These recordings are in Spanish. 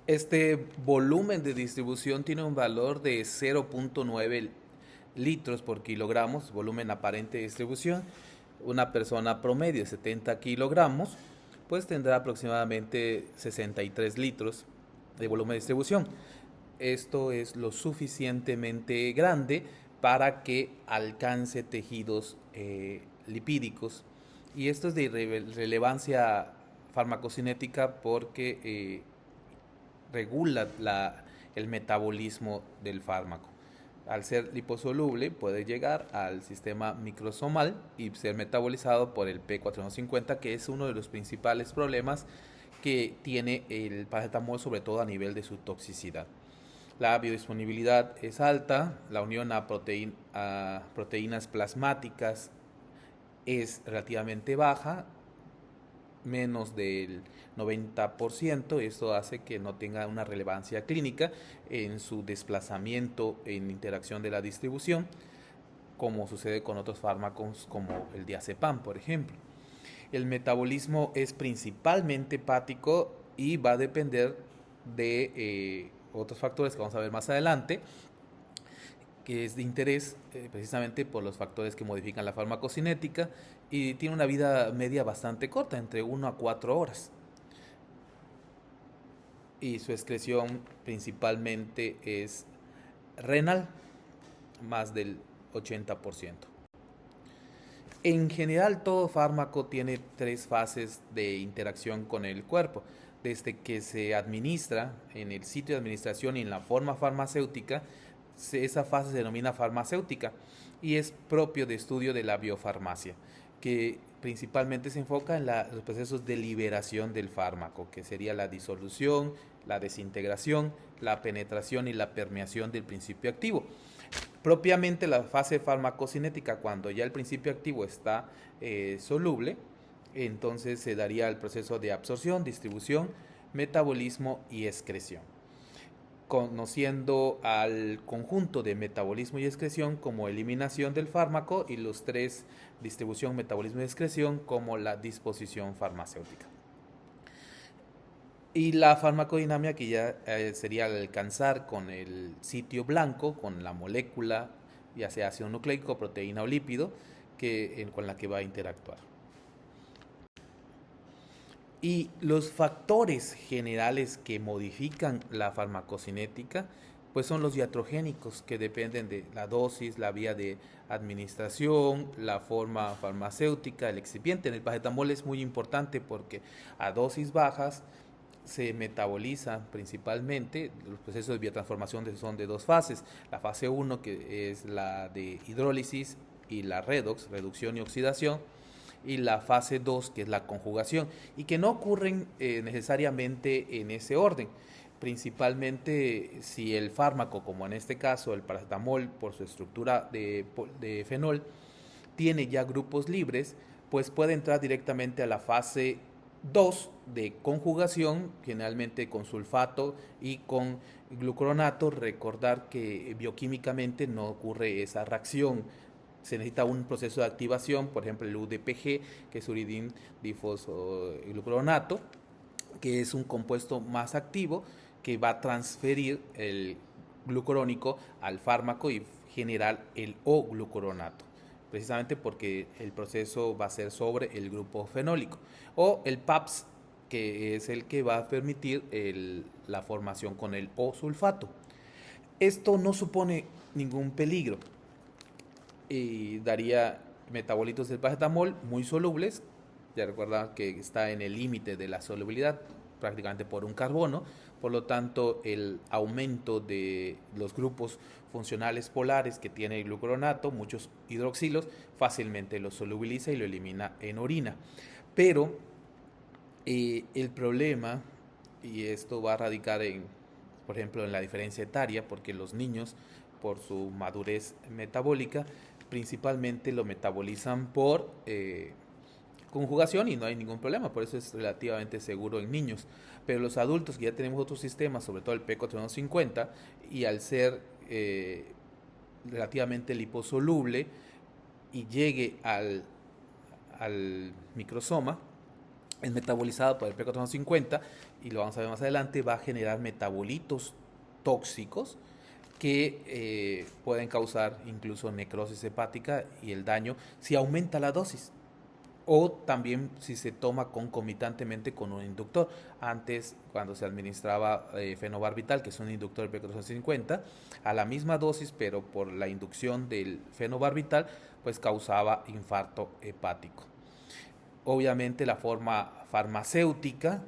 Este volumen de distribución tiene un valor de 0.9 litros por kilogramos, volumen aparente de distribución. Una persona promedio de 70 kilogramos, pues tendrá aproximadamente 63 litros de volumen de distribución. Esto es lo suficientemente grande para que alcance tejidos lipídicos. Y esto es de relevancia farmacocinética porque regula el metabolismo del fármaco. Al ser liposoluble puede llegar al sistema microsomal y ser metabolizado por el P450, que es uno de los principales problemas que tiene el paracetamol, sobre todo a nivel de su toxicidad. La biodisponibilidad es alta, la unión a proteínas plasmáticas es relativamente baja, menos del 90%. Esto hace que no tenga una relevancia clínica en su desplazamiento en interacción de la distribución, como sucede con otros fármacos como el diazepam, por ejemplo. El metabolismo es principalmente hepático y va a depender de otros factores que vamos a ver más adelante, que es de interés precisamente por los factores que modifican la farmacocinética, y tiene una vida media bastante corta, entre 1 a 4 horas. Y su excreción principalmente es renal, más del 80%. En general, todo fármaco tiene 3 fases de interacción con el cuerpo. Desde que se administra en el sitio de administración y en la forma farmacéutica, esa fase se denomina farmacéutica y es propio de estudio de la biofarmacia, que principalmente se enfoca en los procesos de liberación del fármaco, que sería la disolución, la desintegración, la penetración y la permeación del principio activo. Propiamente la fase farmacocinética, cuando ya el principio activo está soluble, entonces se daría el proceso de absorción, distribución, metabolismo y excreción, conociendo al conjunto de metabolismo y excreción como eliminación del fármaco y los 3, distribución, metabolismo y excreción, como la disposición farmacéutica. Y la farmacodinamia, que ya sería alcanzar con el sitio blanco, con la molécula, ya sea ácido nucleico, proteína o lípido, con la que va a interactuar. Y los factores generales que modifican la farmacocinética, pues son los iatrogénicos, que dependen de la dosis, la vía de administración, la forma farmacéutica, el excipiente. En el paracetamol es muy importante porque a dosis bajas se metaboliza principalmente. Los procesos de biotransformación son de 2 fases. La fase 1, que es la de hidrólisis, y la redox, reducción y oxidación, y la fase 2, que es la conjugación, y que no ocurren necesariamente en ese orden. Principalmente si el fármaco, como en este caso el paracetamol, por su estructura de fenol, tiene ya grupos libres, pues puede entrar directamente a la fase 2 de conjugación, generalmente con sulfato y con glucoronato. Recordar que bioquímicamente no ocurre esa reacción, se necesita un proceso de activación, por ejemplo el UDPG, que es uridín difosglucoronato, que es un compuesto más activo que va a transferir el glucurónico al fármaco y generar el O-glucoronato, precisamente porque el proceso va a ser sobre el grupo fenólico, o el PAPS, que es el que va a permitir la formación con el O-sulfato. Esto no supone ningún peligro y daría metabolitos del paracetamol muy solubles. Ya recuerda que está en el límite de la solubilidad, prácticamente por un carbono. Por lo tanto, el aumento de los grupos funcionales polares que tiene el glucoronato, muchos hidroxilos, fácilmente lo solubiliza y lo elimina en orina. Pero el problema, y esto va a radicar en, por ejemplo, en la diferencia etaria, porque los niños, por su madurez metabólica, principalmente lo metabolizan por conjugación y no hay ningún problema, por eso es relativamente seguro en niños. Pero los adultos, que ya tenemos otros sistemas, sobre todo el P450, y al ser relativamente liposoluble y llegue al microsoma, es metabolizado por el P450 y lo vamos a ver más adelante, va a generar metabolitos tóxicos que pueden causar incluso necrosis hepática y el daño si aumenta la dosis o también si se toma concomitantemente con un inductor. Antes, cuando se administraba fenobarbital, que es un inductor del P450, a la misma dosis, pero por la inducción del fenobarbital, pues causaba infarto hepático. Obviamente la forma farmacéutica,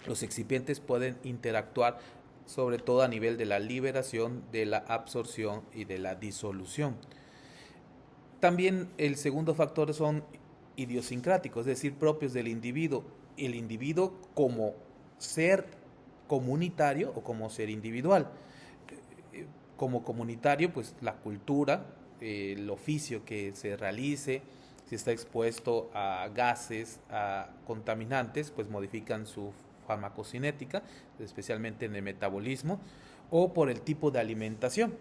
los excipientes pueden interactuar sobre todo a nivel de la liberación, de la absorción y de la disolución. También el segundo factor son idiosincráticos, es decir, propios del individuo. El individuo como ser comunitario o como ser individual. Como comunitario, pues la cultura, el oficio que se realice, si está expuesto a gases, a contaminantes, pues modifican su farmacocinética, especialmente en el metabolismo, o por el tipo de alimentación.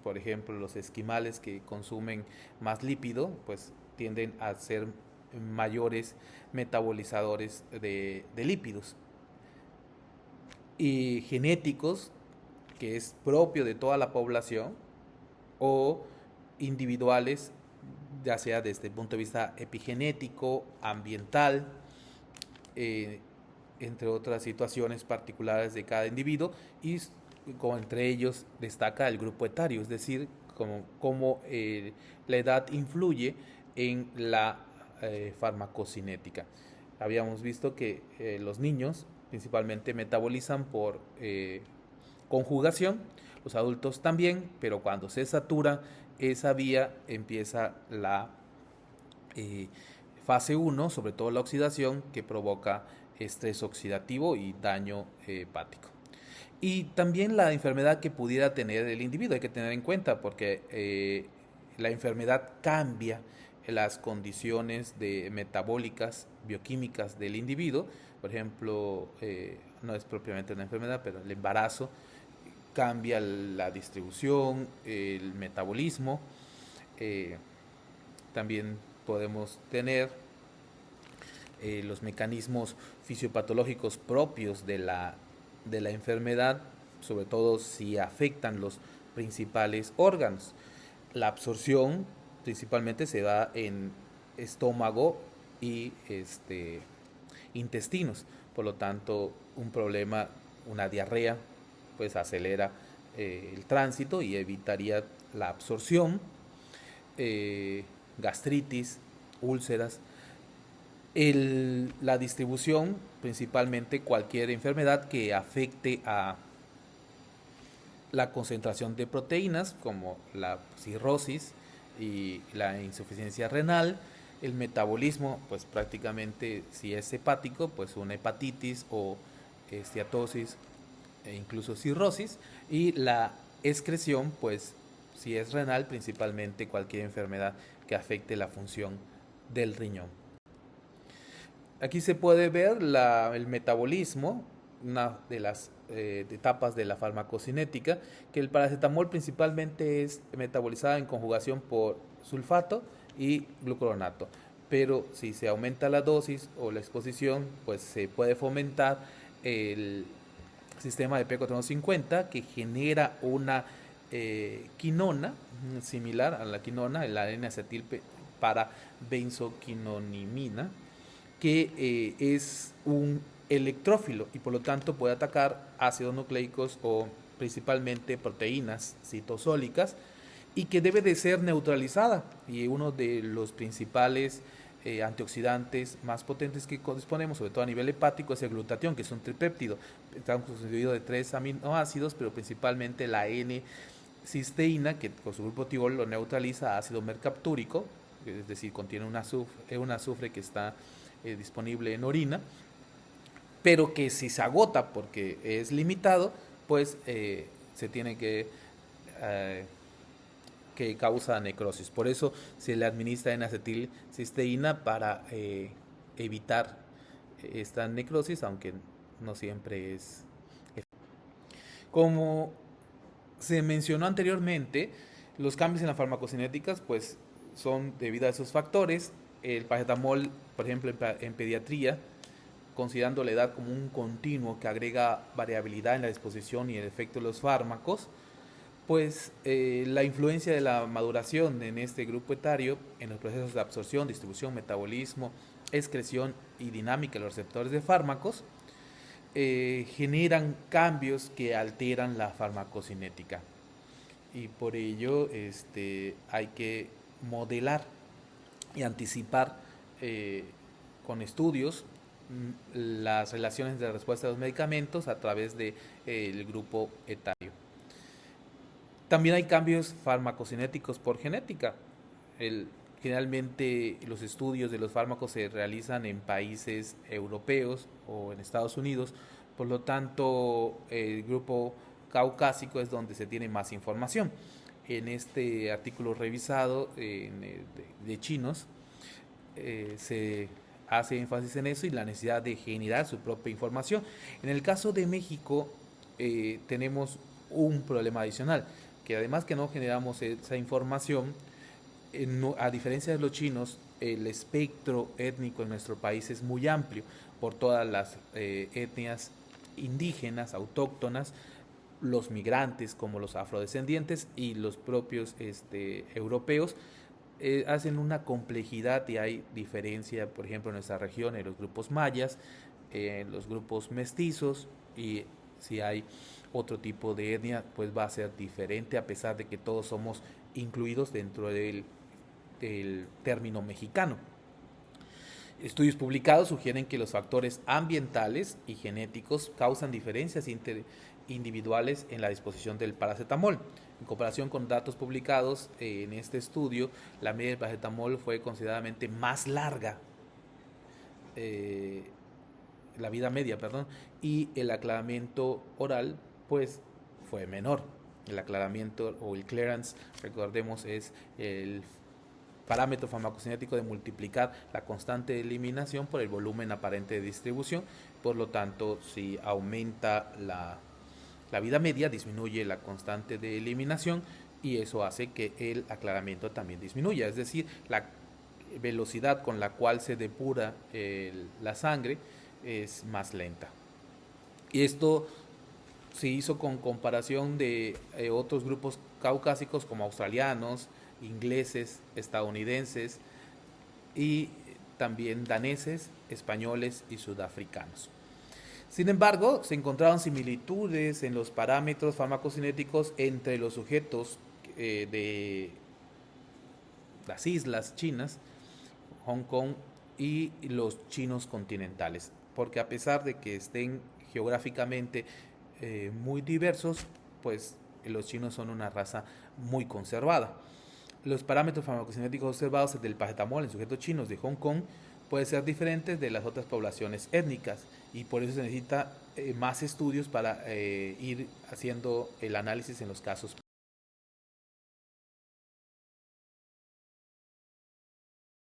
Por ejemplo, los esquimales que consumen más lípido, pues tienden a ser mayores metabolizadores de lípidos. Y genéticos, que es propio de toda la población, o individuales, ya sea desde el punto de vista epigenético, ambiental, entre otras situaciones particulares de cada individuo, y como entre ellos destaca el grupo etario, es decir, como la edad influye en la farmacocinética. Habíamos visto que los niños principalmente metabolizan por conjugación, los adultos también, pero cuando se satura esa vía empieza la fase 1, sobre todo la oxidación, que provoca estrés oxidativo y daño hepático. Y también la enfermedad que pudiera tener el individuo, hay que tener en cuenta, porque la enfermedad cambia las condiciones metabólicas, bioquímicas del individuo. Por ejemplo, no es propiamente una enfermedad, pero el embarazo cambia la distribución, el metabolismo. También podemos tener los mecanismos fisiopatológicos propios de la enfermedad, sobre todo si afectan los principales órganos. La absorción principalmente se da en estómago y intestinos, por lo tanto un problema, una diarrea, pues acelera el tránsito y evitaría la absorción, gastritis, úlceras. La distribución, principalmente cualquier enfermedad que afecte a la concentración de proteínas, como la cirrosis y la insuficiencia renal. El metabolismo, pues prácticamente si es hepático, pues una hepatitis o esteatosis e incluso cirrosis. Y la excreción, pues si es renal, principalmente cualquier enfermedad que afecte la función del riñón. Aquí se puede ver el metabolismo, una de las etapas de la farmacocinética, que el paracetamol principalmente es metabolizado en conjugación por sulfato y glucuronato. Pero si se aumenta la dosis o la exposición, pues se puede fomentar el sistema de P450 que genera una quinona similar a la quinona, el N-acetil para benzoquinonimina, que es un electrófilo y por lo tanto puede atacar ácidos nucleicos o principalmente proteínas citosólicas y que debe de ser neutralizada. Y uno de los principales antioxidantes más potentes que disponemos, sobre todo a nivel hepático, es el glutatión, que es un tripéptido. Está constituido de 3 aminoácidos, pero principalmente la N-cisteína, que con su grupo tiol lo neutraliza, ácido mercaptúrico, es decir, contiene un azufre que está disponible en orina, pero que si se agota porque es limitado, pues se tiene que causa necrosis. Por eso se le administra N-acetilcisteína para evitar esta necrosis, aunque no siempre es. Como se mencionó anteriormente, los cambios en las farmacocinéticas pues son debido a esos factores. el paracetamol, por ejemplo, en pediatría, considerando la edad como un continuo que agrega variabilidad en la disposición y el efecto de los fármacos, pues la influencia de la maduración en este grupo etario en los procesos de absorción, distribución, metabolismo, excreción y dinámica de los receptores de fármacos generan cambios que alteran la farmacocinética. Y por ello hay que modelar y anticipar con estudios las relaciones de respuesta a los medicamentos a través del grupo etario. También hay cambios farmacocinéticos por genética. Generalmente los estudios de los fármacos se realizan en países europeos o en Estados Unidos, por lo tanto el grupo caucásico es donde se tiene más información. En este artículo revisado de chinos se hace énfasis en eso y la necesidad de generar su propia información. En el caso de México tenemos un problema adicional, que además que no generamos esa información, a diferencia de los chinos, el espectro étnico en nuestro país es muy amplio por todas las etnias indígenas, autóctonas, los migrantes como los afrodescendientes y los propios europeos. Hacen una complejidad y hay diferencia, por ejemplo, en nuestra región, en los grupos mayas, en los grupos mestizos, y si hay otro tipo de etnia, pues va a ser diferente, a pesar de que todos somos incluidos dentro del término mexicano. Estudios publicados sugieren que los factores ambientales y genéticos causan diferencias individuales en la disposición del paracetamol. En comparación con datos publicados en este estudio, la media del paracetamol fue considerablemente más larga, la vida media, y el aclaramiento oral pues fue menor. El aclaramiento o el clearance, recordemos, es el parámetro farmacocinético de multiplicar la constante de eliminación por el volumen aparente de distribución. Por lo tanto, si aumenta la vida media, disminuye la constante de eliminación y eso hace que el aclaramiento también disminuya. Es decir, la velocidad con la cual se depura la sangre es más lenta. Y esto se hizo con comparación de otros grupos caucásicos como australianos, ingleses, estadounidenses y también daneses, españoles y sudafricanos. Sin embargo, se encontraron similitudes en los parámetros farmacocinéticos entre los sujetos de las islas chinas, Hong Kong y los chinos continentales, porque a pesar de que estén geográficamente muy diversos, pues los chinos son una raza muy conservada. Los parámetros farmacocinéticos observados del paracetamol en sujetos chinos de Hong Kong pueden ser diferentes de las otras poblaciones étnicas y por eso se necesita más estudios para ir haciendo el análisis en los casos